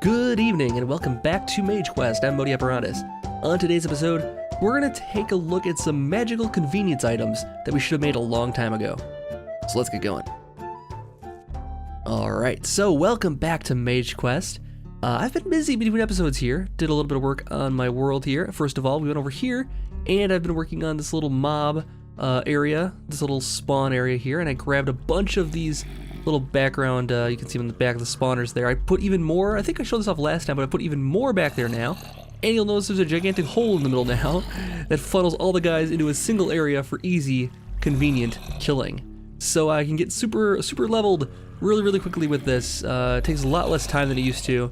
Good evening and welcome back to Mage Quest. I'm Arkandos. On today's episode, we're going to take a look at some magical convenience items that we should have made a long time ago. So let's get going. Alright, so welcome back to Mage Quest. I've been busy between episodes here, did a little bit of work on my world here. First of all, we went over here, and I've been working on this little mob area, this little spawn area here, and I grabbed a bunch of these little background, you can see them in the back of the spawners there. I put even more, I think I showed this off last time, but I put even more back there now. And you'll notice there's a gigantic hole in the middle now that funnels all the guys into a single area for easy, convenient killing. So I can get super leveled really quickly with this. It takes a lot less time than it used to.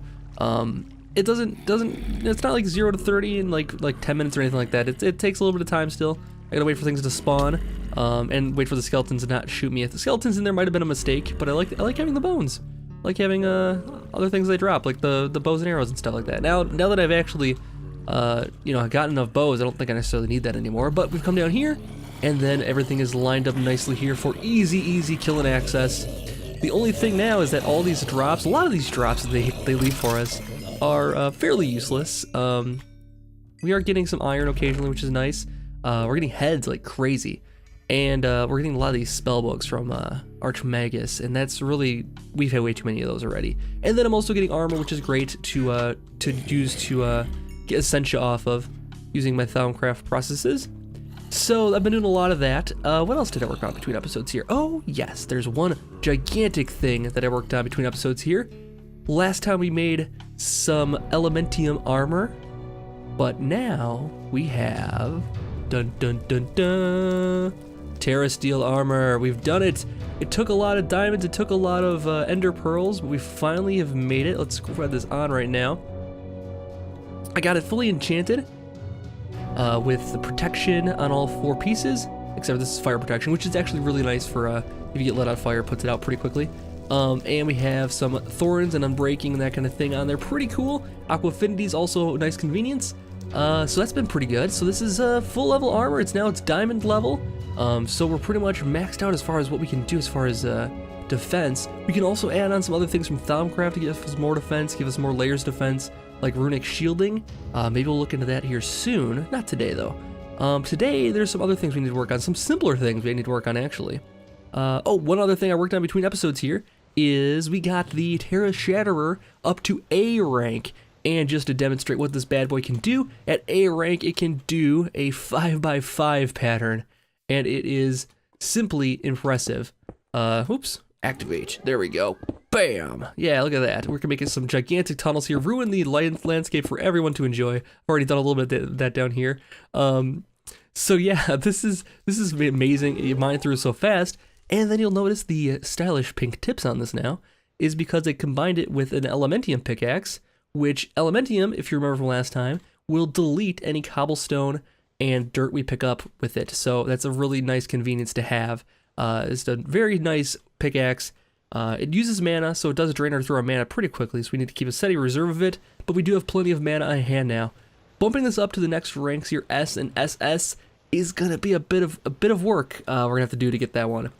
It's not like 0 to 30 in like 10 minutes or anything like that. It takes a little bit of time still. I gotta wait for things to spawn, and wait for the skeletons to not shoot me. If the skeletons in there might have been a mistake, but I like having the bones. I like having other things they drop, like the bows and arrows and stuff like that. Now that I've actually, gotten enough bows, I don't think I necessarily need that anymore. But we've come down here, and then everything is lined up nicely here for easy killing access. The only thing now is that all these drops, a lot of these drops that they leave for us, are fairly useless. We are getting some iron occasionally, which is nice. We're getting heads like crazy, and we're getting a lot of these spell books from Archmagus, and that's really, we've had way too many of those already. And then I'm also getting armor, which is great to use to get Essentia off of using my Thaumcraft processes. So I've been doing a lot of that. What else did I work on between episodes here? Oh yes, there's one gigantic thing that I worked on between episodes here. Last time we made some Elementium armor, but now we have Terrasteel armor. We've done it. It took a lot of diamonds, it took a lot of ender pearls, but we finally have made it. Let's grab this on right now. I got it fully enchanted with the protection on all 4 pieces, except this is fire protection, which is actually really nice for if you get lit on fire, it puts it out pretty quickly. And we have some thorns and unbreaking and that kind of thing on there. Pretty cool. Aqua Affinity is also a nice convenience. So that's been pretty good. So this is full level armor. It's diamond level. So we're pretty much maxed out as far as what we can do as far as defense. We can also add on some other things from Thaumcraft to give us more defense, give us more layers defense, like runic shielding. Maybe we'll look into that here soon. Not today though. Today there's some other things we need to work on, some simpler things we need to work on actually. One other thing I worked on between episodes here is we got the Terra Shatterer up to A rank. And just to demonstrate what this bad boy can do, at A rank it can do a 5x5 pattern, and it is simply impressive. Activate, there we go, bam! Yeah, look at that, we're making some gigantic tunnels here, ruin the landscape for everyone to enjoy. I've already done a little bit of that down here. So yeah, this is amazing, you mine through so fast, and then you'll notice the stylish pink tips on this now, is because I combined it with an Elementium pickaxe, which Elementium, if you remember from last time, will delete any cobblestone and dirt we pick up with it. So that's a really nice convenience to have. It's a very nice pickaxe. It uses mana, so it does drain through our mana pretty quickly, so we need to keep a steady reserve of it, but we do have plenty of mana on hand now. Bumping this up to the next ranks here, S and SS, is gonna be a bit of work we're gonna have to do to get that one.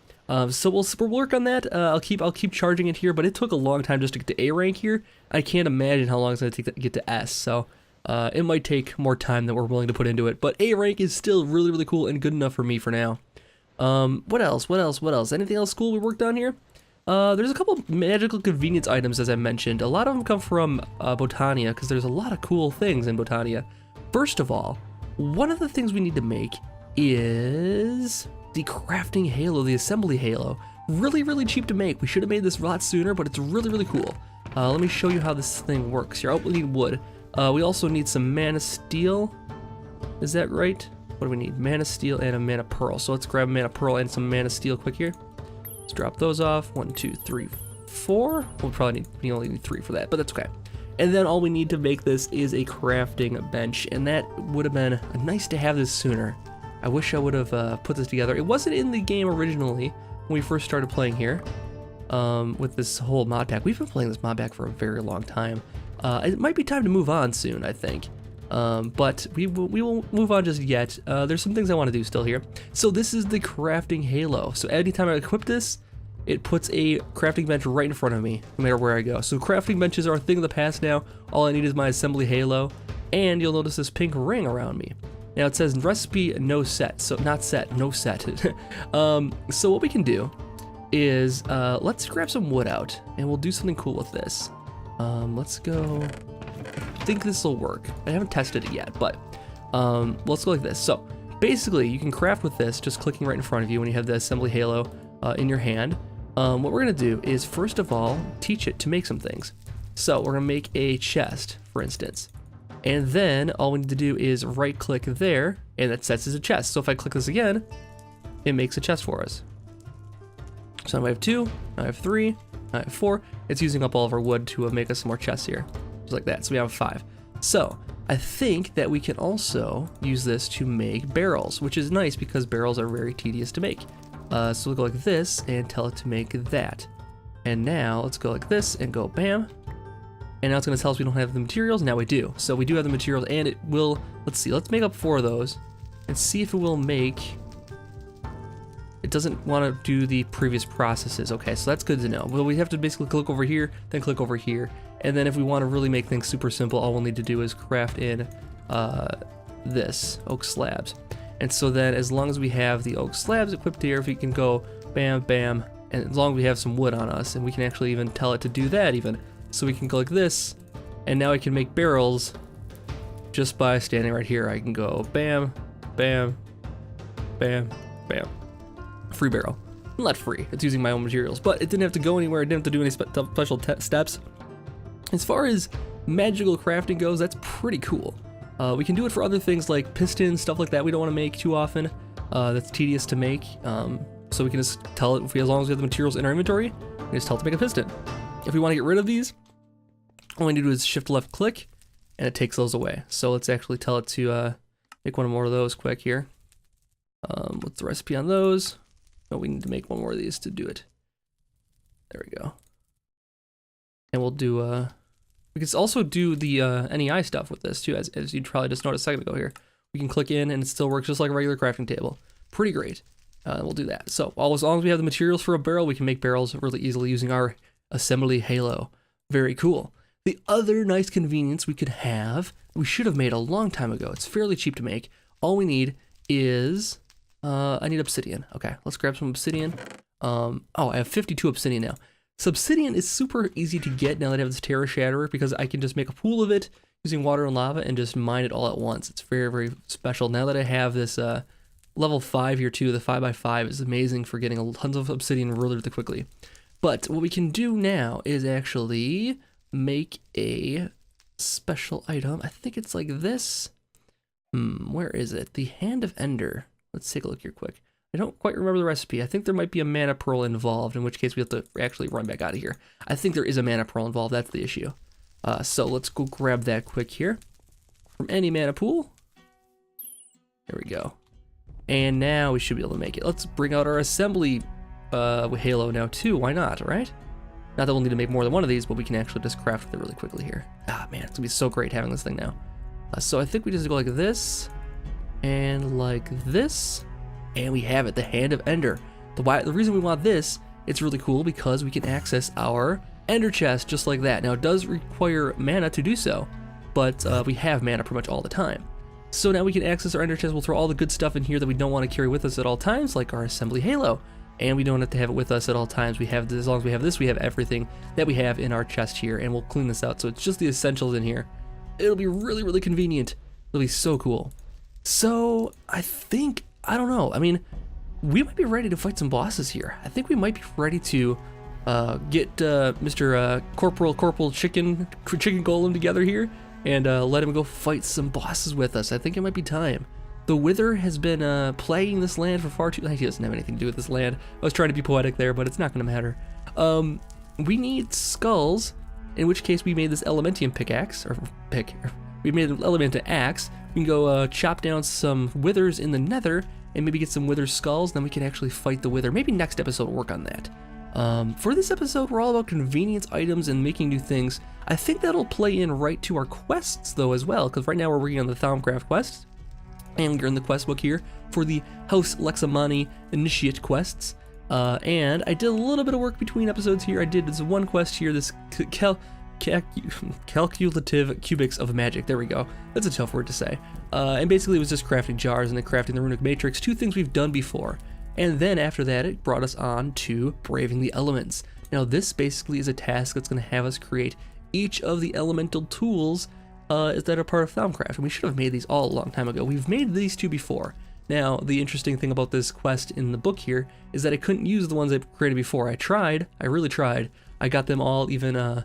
So we'll work on that. I'll keep charging it here, but it took a long time just to get to A rank here. I can't imagine how long it's gonna take to get to S. So it might take more time than we're willing to put into it. But A rank is still really cool and good enough for me for now. What else? Anything else cool we worked on here? There's a couple magical convenience items, as I mentioned. A lot of them come from Botania, because there's a lot of cool things in Botania. First of all, one of the things we need to make is the crafting halo, the assembly halo. Really cheap to make. We should have made this a lot sooner, but it's really cool. Let me show you how this thing works here. Oh, we need wood. We also need some mana steel. Is that right? What do we need? Mana steel and a mana pearl. So let's grab a mana pearl and some mana steel quick here. Let's drop those off. 1, 2, 3, 4. We'll probably we only need 3 for that, but that's okay. And then all we need to make this is a crafting bench, and that would have been nice to have this sooner. I wish I would have put this together. It wasn't in the game originally when we first started playing here with this whole Modpack. We've been playing this Modpack for a very long time. It might be time to move on soon, I think. But we won't move on just yet. There's some things I want to do still here. So this is the crafting halo. So anytime I equip this, it puts a crafting bench right in front of me, no matter where I go. So crafting benches are a thing of the past now. All I need is my assembly halo, and you'll notice this pink ring around me. Now it says recipe no set, so not set, no set. So what we can do is, let's grab some wood out, and we'll do something cool with this. Let's go, I think this will work. I haven't tested it yet, but let's go like this. So basically you can craft with this, just clicking right in front of you when you have the assembly halo in your hand. What we're gonna do is, first of all, teach it to make some things. So we're gonna make a chest, for instance. And then all we need to do is right click there, and that sets as a chest. So if I click this again, it makes a chest for us. So now I have 2, now I have 3, now I have 4. It's using up all of our wood to make us some more chests here. Just like that, so we have 5. So I think that we can also use this to make barrels, which is nice because barrels are very tedious to make. So we'll go like this and tell it to make that. And now let's go like this and go bam. And now it's gonna tell us we don't have the materials. Now we do. So we do have the materials, and it will, let's see, let's make up 4 of those and see if it will make, it doesn't wanna do the previous processes. Okay, so that's good to know. Well, we have to basically click over here, then click over here. And then if we wanna really make things super simple, all we'll need to do is craft in this, oak slabs. And so then as long as we have the oak slabs equipped here, if we can go bam, bam, and as long as we have some wood on us, and we can actually even tell it to do that even. So we can go like this, and now I can make barrels just by standing right here. I can go bam, bam, bam, bam. Free barrel. Not free, it's using my own materials, but it didn't have to go anywhere, it didn't have to do any special steps. As far as magical crafting goes, that's pretty cool. We can do it for other things like pistons, stuff like that we don't want to make too often. That's tedious to make. So we can just tell it, as long as we have the materials in our inventory, we can just tell it to make a piston. If we want to get rid of these, all we need to do is shift left click, and it takes those away. So let's actually tell it to make one more of those quick here. What's the recipe on those? Oh, we need to make one more of these to do it. There we go. And we'll do, we can also do the NEI stuff with this too, as you probably just noticed a second ago here. We can click in and it still works just like a regular crafting table. Pretty great. We'll do that. So as long as we have the materials for a barrel, we can make barrels really easily using our assembly halo. Very cool. The other nice convenience we could have, we should have made a long time ago. It's fairly cheap to make. All we need is, I need obsidian. Okay, let's grab some obsidian. Oh, I have 52 obsidian now. So obsidian is super easy to get now that I have this Terra shatterer, because I can just make a pool of it using water and lava and just mine it all at once. It's very, very special. Now that I have this level 5 here too, the 5x5 is amazing for getting tons of obsidian really, really quickly. But what we can do now is actually make a special item. I think it's like this. Where is it? The Hand of Ender. Let's take a look here quick. I don't quite remember the recipe. I think there might be a mana pearl involved, in which case we have to actually run back out of here. I think there is a mana pearl involved, that's the issue. So let's go grab that quick here from any mana pool. There we go. And now we should be able to make it. Let's bring out our assembly halo now too, why not, right? Not that we'll need to make more than one of these, but we can actually just craft it really quickly here. Ah man, it's gonna be so great having this thing now. So I think we just go like this, and like this, and we have it, the Hand of Ender. The reason we want this, it's really cool because we can access our Ender chest just like that. Now it does require mana to do so, but we have mana pretty much all the time. So now we can access our Ender chest. We'll throw all the good stuff in here that we don't want to carry with us at all times, like our assembly halo. And we don't have to have it with us at all times. We have this, as long as we have this, we have everything that we have in our chest here, and we'll clean this out. So it's just the essentials in here. It'll be really, really convenient. It'll be so cool. So I think, I don't know. I mean, we might be ready to fight some bosses here. I think we might be ready to get Mr. Corporal Chicken Golem together here and let him go fight some bosses with us. I think it might be time. The Wither has been plaguing this land for far too long. He doesn't have anything to do with this land. I was trying to be poetic there, but it's not going to matter. We need skulls, in which case we made this Elementium pickaxe, we made an Elementum axe. We can go chop down some Withers in the Nether and maybe get some Wither skulls. Then we can actually fight the Wither. Maybe next episode we'll work on that. For this episode, we're all about convenience items and making new things. I think that'll play in right to our quests though as well, because right now we're working on the Thaumcraft quest. And we're in the quest book here for the House Lexamani Initiate quests. And I did a little bit of work between episodes here. I did this one quest here, this calculative cubics of magic. There we go. That's a tough word to say. And basically it was just crafting jars and then crafting the runic matrix, 2 things we've done before. And then after that, it brought us on to braving the elements. Now this basically is a task that's going to have us create each of the elemental tools that are part of Thaumcraft. And we should have made these all a long time ago. We've made these 2 before. Now, the interesting thing about this quest in the book here is that I couldn't use the ones I created before. I tried, I really tried. I got them all, even I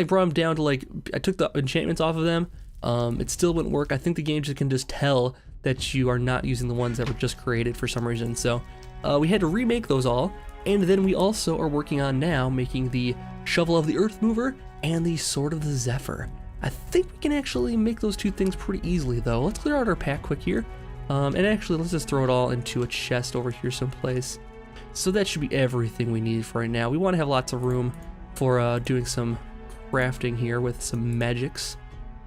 brought them down to like, I took the enchantments off of them. It still wouldn't work. I think the game can just tell that you are not using the ones that were just created for some reason. So we had to remake those all. And then we also are working on now making the Shovel of the Earth Mover and the Sword of the Zephyr. I think we can actually make those 2 things pretty easily though. Let's clear out our pack quick here. And actually, let's just throw it all into a chest over here someplace. So that should be everything we need for right now. We want to have lots of room for doing some crafting here with some magics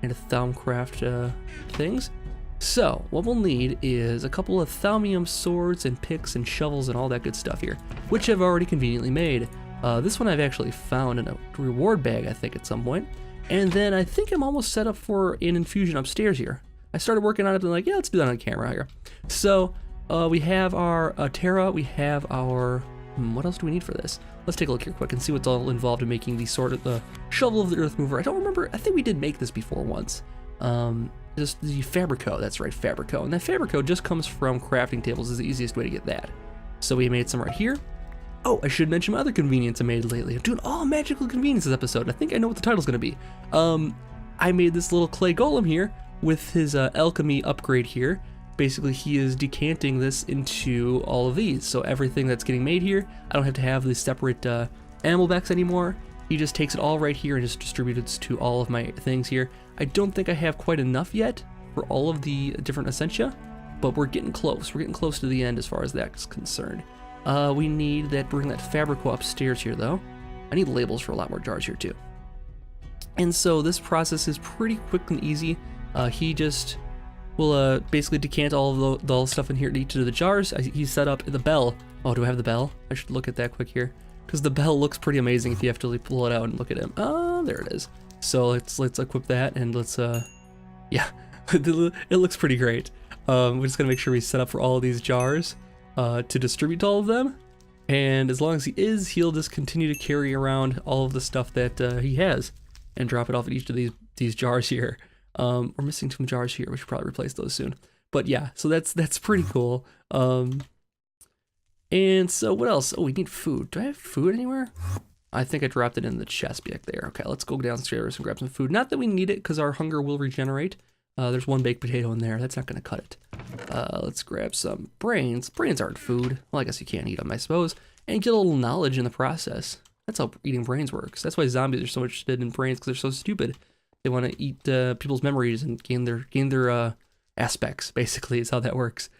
and Thaumcraft things. So what we'll need is a couple of Thaumium swords and picks and shovels and all that good stuff here, which I've already conveniently made. This one I've actually found in a reward bag, I think, at some point. And then I think I'm almost set up for an infusion upstairs here. I started working on it and like, yeah, let's do that on camera here. So we have our Terra, we have our, what else do we need for this? Let's take a look here quick and see what's all involved in making the sort of the Shovel of the Earth Mover. I don't remember, I think we did make this before once. Just the Fabrico, that's right, Fabrico. And that Fabrico just comes from crafting tables, is the easiest way to get that. So we made some right here. Oh, I should mention my other convenience I made lately. I'm doing all magical conveniences episode. I think I know what the title's gonna be. I made this little clay golem here with his alchemy upgrade here. Basically, he is decanting this into all of these. So everything that's getting made here, I don't have to have the separate Amulets anymore. He just takes it all right here and just distributes it to all of my things here. I don't think I have quite enough yet for all of the different Essentia, but we're getting close. We're getting close to the end as far as that's concerned. We need that, bring that Fabrico upstairs here though. I need labels for a lot more jars here too. And so this process is pretty quick and easy. He just will basically decant all of the stuff in here to each of the jars. He set up the bell. Oh, do I have the bell? I should look at that quick here, because the bell looks pretty amazing if you have to pull it out and look at him. Oh, there it is. So let's equip that and let's yeah, it looks pretty great. We're just gonna make sure we set up for all of these jars to distribute to all of them. And as long as he is, he'll just continue to carry around all of the stuff that he has and drop it off at each of these jars here. We're missing some jars here. We should probably replace those soon. But yeah, so that's pretty cool. And so what else? Oh, we need food. Do I have food anywhere? I think I dropped it in the chest back there. Okay, let's go downstairs and grab some food. Not that we need it, because our hunger will regenerate. There's 1 baked potato in there. That's not going to cut it. Let's grab some brains. Brains aren't food. Well, I guess you can't eat them, I suppose. And get a little knowledge in the process. That's how eating brains works. That's why zombies are so interested in brains, because they're so stupid. They want to eat people's memories and gain their aspects, basically, is how that works.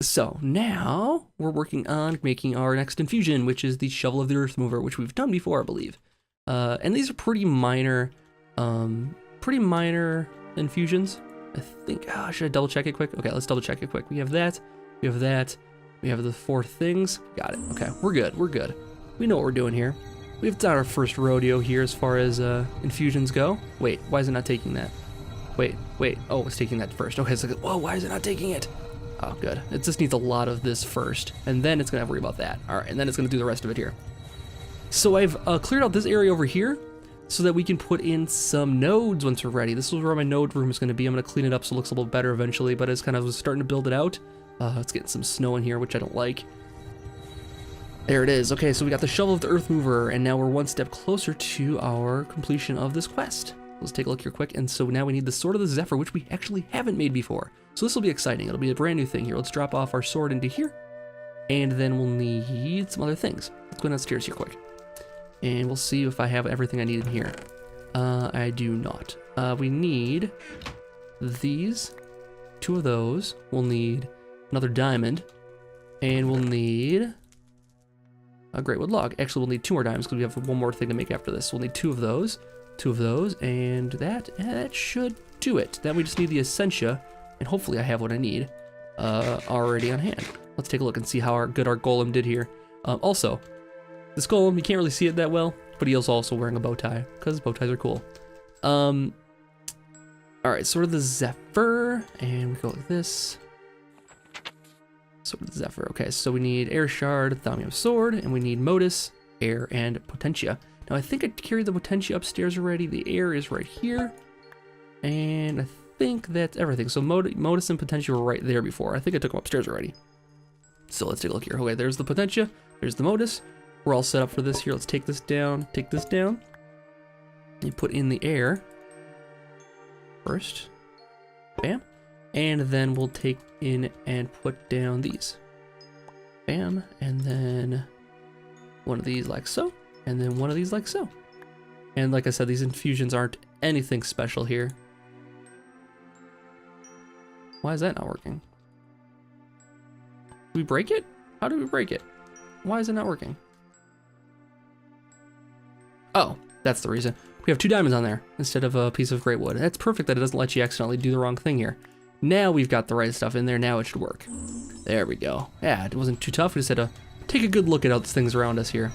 So now we're working on making our next infusion, which is the Shovel of the Earth Mover, which we've done before, I believe. And these are pretty minor infusions. I think, should I double check it quick? Okay, let's double check it quick. We have that, we have that, we have the 4 things. Got it, okay, we're good, we're good. We know what we're doing here. We've done our first rodeo here as far as infusions go. Wait, why is it not taking that? Wait, oh, it's taking that first. Okay, it's like, whoa, why is it not taking it? Oh, good. It just needs a lot of this first, and then it's gonna have to worry about that. All right, and then it's gonna do the rest of it here. So I've cleared out this area over here so that we can put in some nodes once we're ready. This is where my node room is gonna be. I'm gonna clean it up so it looks a little better eventually, but as kind of was starting to build it out, it's getting some snow in here, which I don't like. There it is. Okay, so we got the Shovel of the Earth Mover, and now we're 1 step closer to our completion of this quest. Let's take a look here quick. And so now we need the Sword of the Zephyr, which we actually haven't made before. So this will be exciting. It'll be a brand new thing here. Let's drop off our sword into here, and then we'll need some other things. Let's go downstairs here quick, and we'll see if I have everything I need in here. I do not. We need these, 2 of those. We'll need another diamond, and we'll need a great wood log. Actually, we'll need 2 more diamonds because we have 1 more thing to make after this. We'll need 2 of those, and that should do it. Then we just need the Essentia, and hopefully I have what I need already on hand. let's take a look and see how good our golem did here. Also, this golem, you can't really see it that well, but he is also wearing a bow tie, because bow ties are cool. Alright, sort of the zephyr, and we go like this. Sort of the zephyr. Okay, so we need air shard, thaumium sword, and we need modus, air, and potentia. Now I think I carried the potentia upstairs already. The air is right here, and I think that's everything. So modus and potentia were right there before. I think I took them upstairs already. So let's take a look here. Okay, there's the potentia, there's the modus. We're all set up for this here. Let's take this down, You put in the air first, bam, and then we'll take in and put down these, bam, and then one of these like so, and then one of these like so. And like I said, these infusions aren't anything special here. Why is that not working? Did we break it? How did we break it? Why is it not working? Oh, that's the reason. We have 2 diamonds on there instead of a piece of great wood. That's perfect that it doesn't let you accidentally do the wrong thing here. Now we've got the right stuff in there. Now it should work. There we go. Yeah, it wasn't too tough. We just had to take a good look at all these things around us here.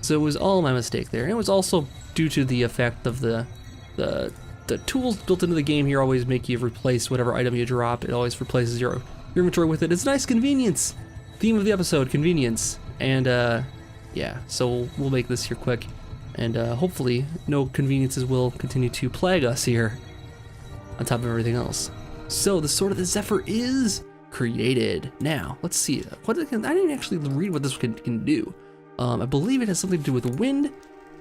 So it was all my mistake there. And it was also due to the effect of the tools built into the game here always make you replace whatever item you drop. It always replaces your inventory with it. It's nice convenience. Theme of the episode, convenience. And yeah, so we'll make this here quick. And hopefully no conveniences will continue to plague us here on top of everything else. So the Sword of the Zephyr is created. Now, let's see. I didn't actually read what this can do. I believe it has something to do with wind.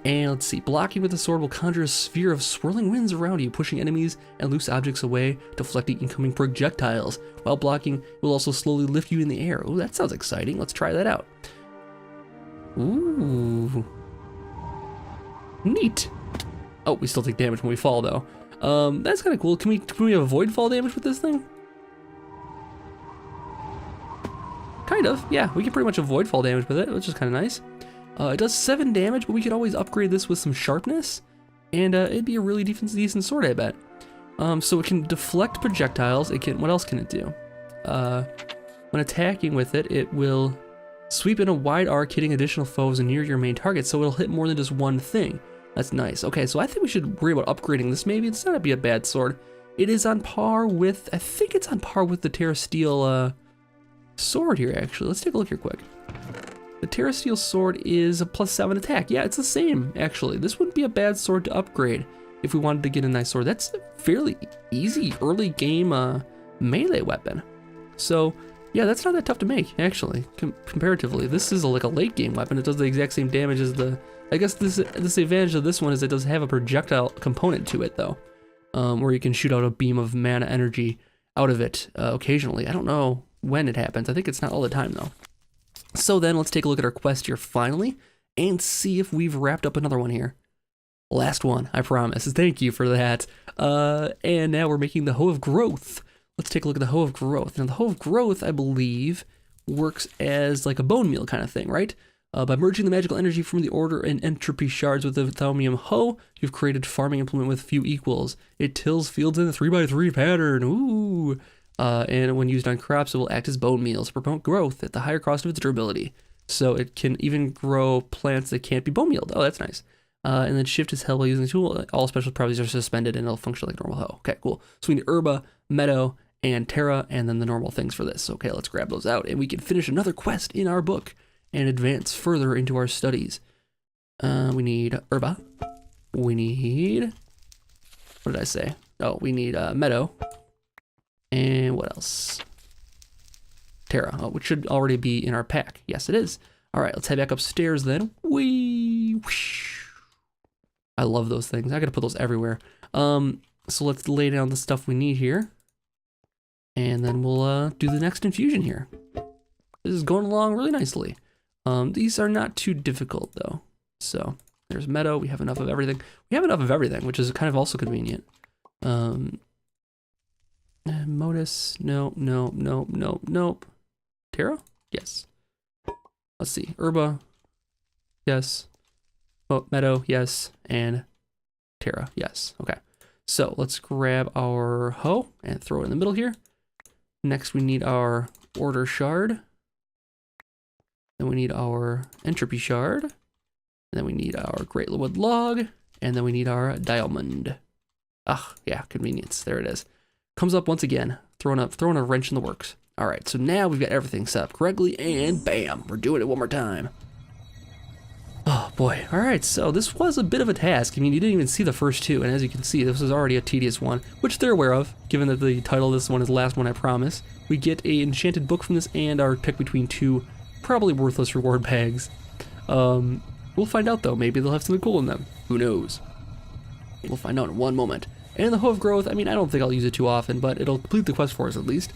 And let's see, blocking with the sword will conjure a sphere of swirling winds around you, pushing enemies and loose objects away, deflecting incoming projectiles. While blocking, it will also slowly lift you in the air. Ooh, that sounds exciting. Let's try that out. Ooh. Neat. Oh, we still take damage when we fall though. That's kind of cool. Can we avoid fall damage with this thing? Kind of, yeah. We can pretty much avoid fall damage with it, which is kind of nice. It does 7 damage, but we could always upgrade this with some sharpness, and it'd be a really decent sword, I bet. So it can deflect projectiles. It can. What else can it do? When attacking with it, it will sweep in a wide arc, hitting additional foes near your main target, so it'll hit more than just one thing. That's nice. Okay, so I think we should worry about upgrading this. Maybe it's not be a bad sword. It is on par with. I think it's on par with the Terrasteel sword here. Actually, let's take a look here quick. The Terrasteel sword is a +7 attack. Yeah, it's the same, actually. This wouldn't be a bad sword to upgrade if we wanted to get a nice sword. That's a fairly easy early game melee weapon. So, yeah, that's not that tough to make, actually, comparatively. This is like a late game weapon. It does the exact same damage as the... I guess this advantage of this one is it does have a projectile component to it, though, where you can shoot out a beam of mana energy out of it occasionally. I don't know when it happens. I think it's not all the time, though. So then let's take a look at our quest here finally and see if we've wrapped up another one here. Last one, I promise. Thank you for that. And now we're making the Hoe of Growth. Let's take a look at the Hoe of Growth. Now the Hoe of Growth, I believe, works as like a bone meal kind of thing, right? By merging the magical energy from the order and entropy shards with the Thaumium Hoe, you've created a farming implement with few equals. It tills fields in a 3x3 pattern. Ooh. And when used on crops, it will act as bone meal to promote growth at the higher cost of its durability. So it can even grow plants that can't be bone mealed. Oh, that's nice. And then shift is held while using the tool. All special properties are suspended and it'll function like a normal hoe. Okay, cool. So we need herba, meadow, and terra, and then the normal things for this. Okay, let's grab those out, and we can finish another quest in our book and advance further into our studies. We need herba. We need... What did I say? Oh, we need meadow. And what else? Terra, which should already be in our pack. Yes, it is. All right, let's head back upstairs then. Whee! Whoosh. I love those things. I gotta put those everywhere. So let's lay down the stuff we need here. And then we'll do the next infusion here. This is going along really nicely. These are not too difficult though. So there's meadow. We have enough of everything. We have enough of everything, which is kind of also convenient. Modus, nope. Terra? Yes. Let's see. Herba, yes. Oh, meadow, yes. And Terra, yes. Okay. So let's grab our hoe and throw it in the middle here. Next, we need our order shard. Then we need our entropy shard. And then we need our great wood log. And then we need our diamond. Ah, yeah, convenience. There it is. Comes up once again, throwing a wrench in the works. All right, so now we've got everything set up correctly, and bam, we're doing it one more time. Oh boy, all right, so this was a bit of a task. I mean, you didn't even see the first two, and as you can see, this was already a tedious one, which they're aware of, given that the title of this one is the last one, I promise. We get a enchanted book from this and our pick between two probably worthless reward bags. We'll find out though, maybe they'll have something cool in them. Who knows? We'll find out in one moment. And the Hoe of Growth, I mean, I don't think I'll use it too often, but it'll complete the quest for us at least.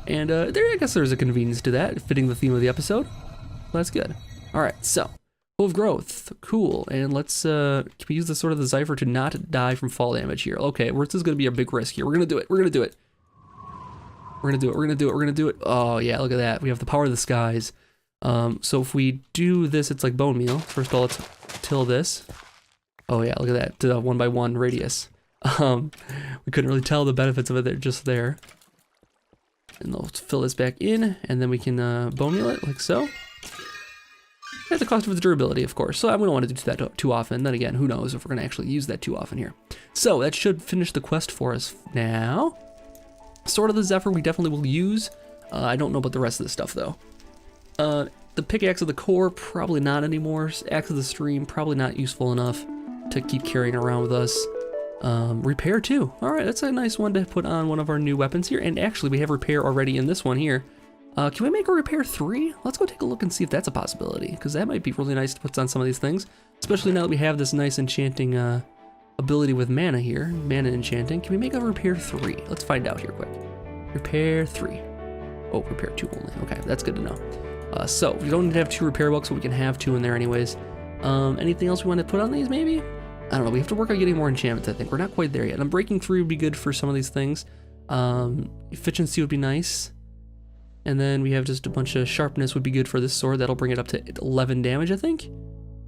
And I guess there's a convenience to that, fitting the theme of the episode. Well, that's good. All right, so Hoe of Growth, cool. And let's can we use the Sword of the Zephyr to not die from fall damage here? Okay, this is gonna be a big risk here. We're gonna do it. We're gonna do it. We're gonna do it. We're gonna do it. We're gonna do it. Oh yeah, look at that. We have the power of the skies. So if we do this, it's like bone meal. First of all, let's till this. Oh yeah, look at that. To 1 by 1 radius. We couldn't really tell the benefits of it. They're just there. And let's fill this back in, and then we can bone meal it like so. At the cost of its durability, of course. So we don't want to do that too often. Then again, who knows if we're gonna actually use that too often here. So that should finish the quest for us now. Sword of the Zephyr we definitely will use. I don't know about the rest of this stuff though. The pickaxe of the core, probably not anymore. Axe of the stream, probably not useful enough to keep carrying around with us. Repair 2. All right, that's a nice one to put on one of our new weapons here. And actually, we have repair already in this one here. Can we make a repair 3? Let's go take a look and see if that's a possibility, because that might be really nice to put on some of these things, especially now that we have this nice enchanting ability with mana here, mana enchanting. Can we make a repair 3? Let's find out here quick. Repair 3. Oh, repair 2 only. Okay, that's good to know. So we don't need to have 2 repair books, but we can have 2 in there anyways. Anything else we want to put on these maybe? I don't know, we have to work on getting more enchantments, I think. We're not quite there yet. And breaking 3 would be good for some of these things. Efficiency would be nice. And then we have just a bunch of sharpness would be good for this sword. That'll bring it up to 11 damage, I think.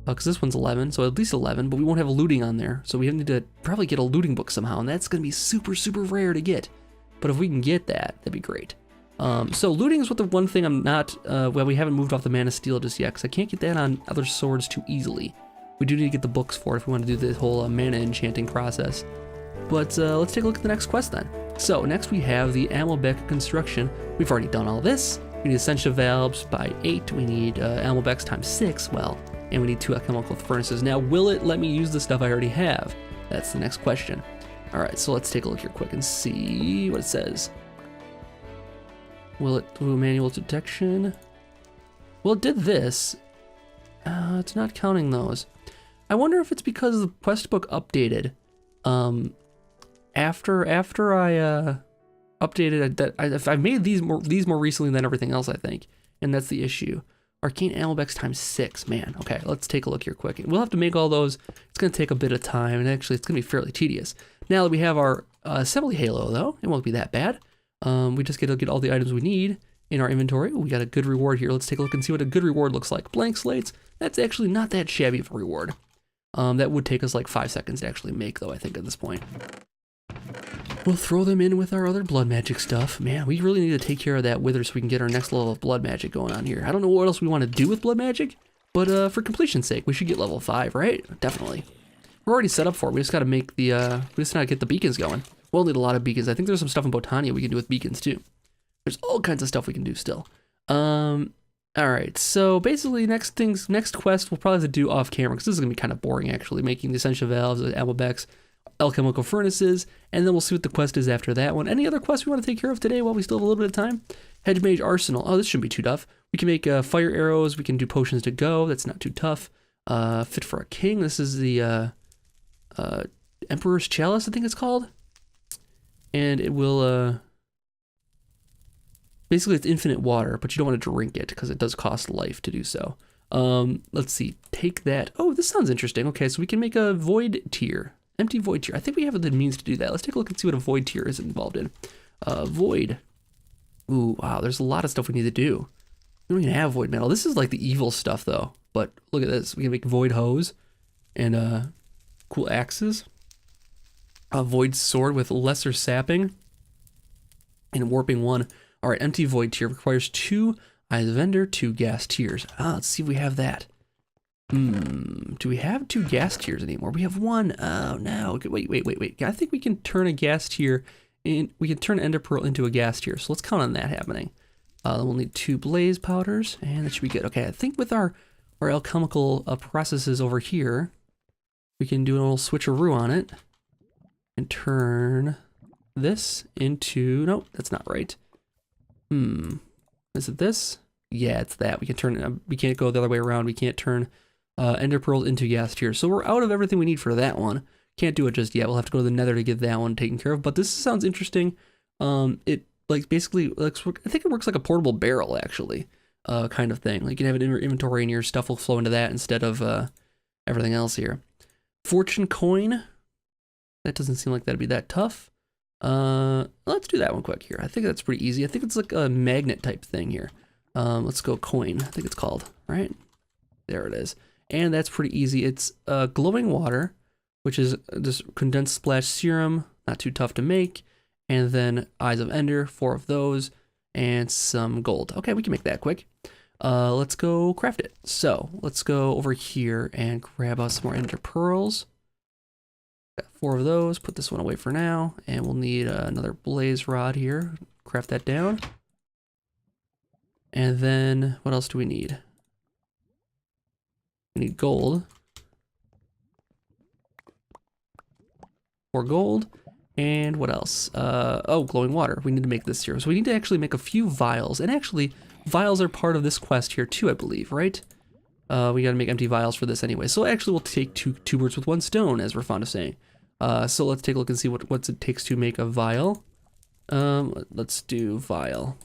Because this one's 11, so at least 11, but we won't have looting on there. So we need to probably get a looting book somehow, and that's going to be super, super rare to get. But if we can get that, that'd be great. So looting is what the one thing I'm not, well, we haven't moved off the Mana Steel just yet, because I can't get that on other swords too easily. We do need to get the books for it if we want to do the whole mana enchanting process. But let's take a look at the next quest then. So next we have the Amulets construction. We've already done all this. We need Essential Valves by 8. We need Amulets times 6, well, and we need 2 alchemical furnaces. Now, will it let me use the stuff I already have? That's the next question. All right, so let's take a look here quick and see what it says. Will it do manual detection? Well, it did this. It's not counting those. I wonder if it's because the quest book updated. After I updated that, I've made these more recently than everything else, I think, and that's the issue. Arcane Amulets times 6, man. Okay, let's take a look here quick. We'll have to make all those. It's gonna take a bit of time, and actually, it's gonna be fairly tedious. Now that we have our assembly halo, though, it won't be that bad. We just get to get all the items we need in our inventory. We got a good reward here. Let's take a look and see what a good reward looks like. Blank slates. That's actually not that shabby of a reward. That would take us like 5 seconds to actually make, though, I think, at this point. We'll throw them in with our other blood magic stuff. Man, we really need to take care of that wither so we can get our next level of blood magic going on here. I don't know what else we want to do with blood magic, but for completion's sake, we should get level 5, right? Definitely. We're already set up for it. We just got to make the, we just got to get the beacons going. We'll need a lot of beacons. I think there's some stuff in Botania we can do with beacons too. There's all kinds of stuff we can do still. All right, so basically next quest we'll probably have to do off camera because this is gonna be kind of boring actually, making the essential valves, the Amulets, alchemical furnaces, and then we'll see what the quest is after that one. Any other quests we want to take care of today while we still have a little bit of time? Hedge Mage Arsenal. Oh, this shouldn't be too tough. We can make fire arrows. We can do potions to go. That's not too tough. Fit for a king. This is the Emperor's Chalice, I think it's called. And it will, basically it's infinite water, but you don't want to drink it because it does cost life to do so. Let's see, take that. Oh, this sounds interesting. Okay, so we can make a void tier, empty void tier. I think we have the means to do that. Let's take a look and see what a void tier is involved in. Void. Ooh, wow, there's a lot of stuff we need to do. We don't even have void metal. This is like the evil stuff though, but look at this. We can make void hose and cool axes. A void sword with lesser sapping and warping 1. All right, empty void tier requires 2 Eyes of Ender, 2 gas tiers. Let's see if we have that. Do we have 2 gas tiers anymore? We have 1. Oh no, wait. I think we can turn a gas tier we can turn Ender Pearl into a gas tier. So let's count on that happening. We'll need 2 blaze powders, and that should be good. Okay, I think with our alchemical processes over here, we can do a little switcheroo on it and turn this into, nope, that's not right. Is it this? Yeah, it's that. We can turn, we can't go the other way around. We can't turn Ender Pearls into gas tiers. So we're out of everything we need for that one. Can't do it just yet. We'll have to go to the Nether to get that one taken care of. But this sounds interesting. It like basically, like, I think it works like a portable barrel actually, kind of thing. Like you can have it in your inventory and your stuff will flow into that instead of everything else here. Fortune coin. That doesn't seem like that'd be that tough. Let's do that one quick here. I think that's pretty easy. I think it's like a magnet type thing here. Let's go coin. I think it's called, right? There it is. And that's pretty easy. It's glowing water, which is this condensed splash serum, not too tough to make. And then Eyes of Ender, 4 of those, and some gold. Okay, we can make that quick. Let's go craft it. So let's go over here and grab us some more Ender Pearls. Got 4 of those, put this one away for now, and we'll need another blaze rod here. Craft that down. And then, what else do we need? We need gold. 4 gold. And what else? Oh, glowing water. We need to make this here. So we need to actually make a few vials. And actually, vials are part of this quest here too, I believe, right? We gotta make empty vials for this anyway. So actually we'll take two birds with 1 stone, as we're fond of saying. So let's take a look and see what it takes to make a vial. Let's do vial.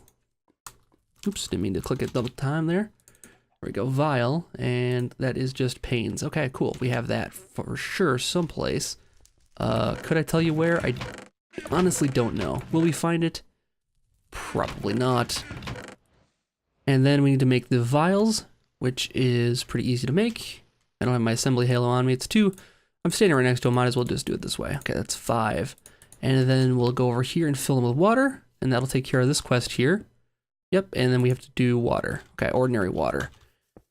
Oops, didn't mean to click it double time there. There we go, vial, and that is just panes. Okay, cool, we have that for sure someplace. Could I tell you where? I honestly don't know. Will we find it? Probably not. And then we need to make the vials, which is pretty easy to make. I don't have my assembly halo on me. It's 2. I'm standing right next to them. Might as well just do it this way. Okay, that's 5. And then we'll go over here and fill them with water, and that'll take care of this quest here. Yep, and then we have to do water. Okay, ordinary water.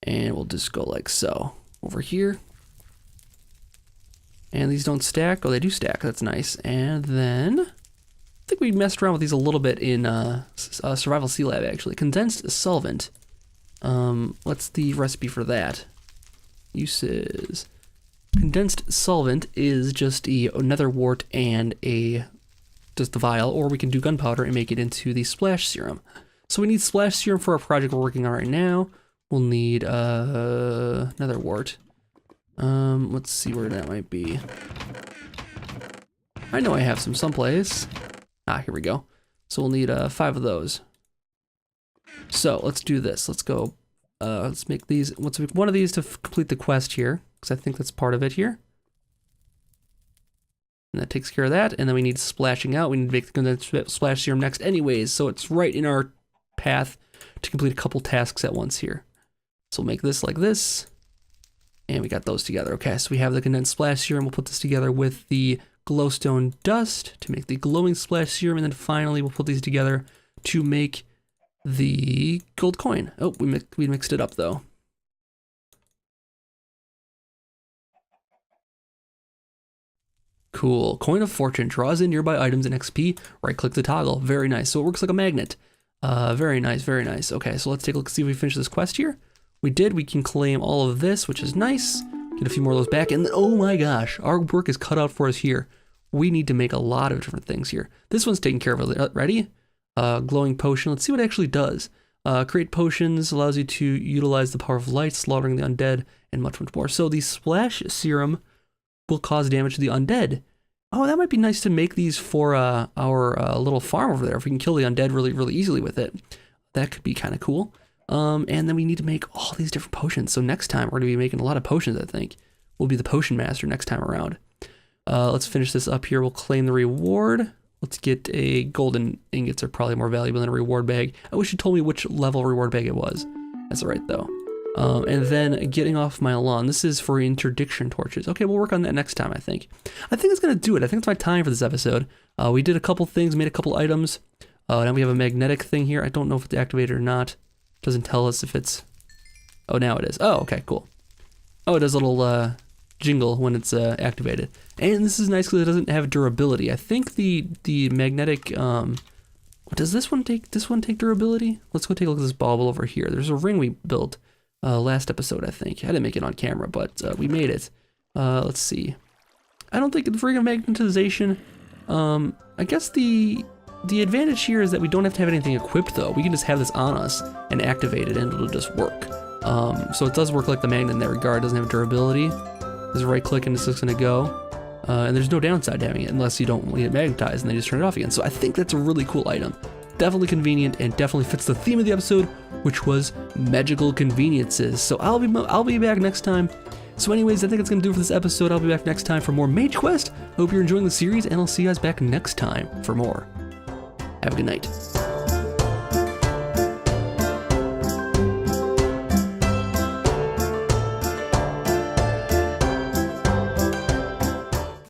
And we'll just go like so. Over here. And these don't stack. Oh, they do stack. That's nice. And then, I think we messed around with these a little bit in Survival Sea Lab, actually. Condensed solvent. What's the recipe for that? Uses. Condensed solvent is just a nether wart and just the vial, or we can do gunpowder and make it into the splash serum. So we need splash serum for our project we're working on right now. We'll need nether wart. Let's see where that might be. I know I have some someplace. Here we go. So we'll need 5 of those. So let's do this. Let's go. Let's make these. Let's make one of these to complete the quest here, because I think that's part of it here. And that takes care of that. And then we need splashing out. We need to make the condensed splash serum next anyways. So it's right in our path to complete a couple tasks at once here. So we'll make this like this. And we got those together. Okay, so we have the condensed splash serum. We'll put this together with the glowstone dust to make the glowing splash serum. And then finally, we'll put these together to make the gold coin. Oh, we mixed it up though. Cool. Coin of Fortune draws in nearby items and XP. Right-click the toggle. Very nice. So it works like a magnet. Very nice, very nice. Okay, so let's take a look and see if we finish this quest here. We did. We can claim all of this, which is nice. Get a few more of those back. And oh my gosh, our work is cut out for us here. We need to make a lot of different things here. This one's taken care of. Ready? Glowing potion. Let's see what it actually does. Create potions allows you to utilize the power of light, slaughtering the undead, and much, much more. So the splash serum will cause damage to the undead. Oh, that might be nice to make these for our little farm over there. If we can kill the undead really, really easily with it, that could be kind of cool. And then we need to make all these different potions. So next time we're going to be making a lot of potions, I think. We'll be the potion master next time around. Let's finish this up here. We'll claim the reward. Let's get a golden ingots are probably more valuable than a reward bag. I wish you told me which level reward bag it was. That's all right though. And then getting off my lawn. This is for interdiction torches. Okay, we'll work on that next time, I think. I think it's going to do it. I think it's my time for this episode. We did a couple things, made a couple items. Now we have a magnetic thing here. I don't know if it's activated or not. Doesn't tell us if it's... Oh, now it is. Oh, okay, cool. Oh, it does a little jingle when it's activated. And this is nice because it doesn't have durability. I think the magnetic... does this one take durability? Let's go take a look at this bauble over here. There's a ring we built last episode, I think. I didn't make it on camera, but we made it. Let's see. I don't think the ring of magnetization... I guess the advantage here is that we don't have to have anything equipped, though. We can just have this on us and activate it, and it'll just work. So it does work like the magnet in that regard. It doesn't have durability. Just right click and it's just gonna go. And there's no downside to having it unless you don't want it magnetized and then you just turn it off again. So I think that's a really cool item. Definitely convenient and definitely fits the theme of the episode, which was magical conveniences. So I'll be back next time. So anyways, I think that's gonna do it for this episode. I'll be back next time for more Mage Quest. Hope you're enjoying the series, and I'll see you guys back next time for more. Have a good night.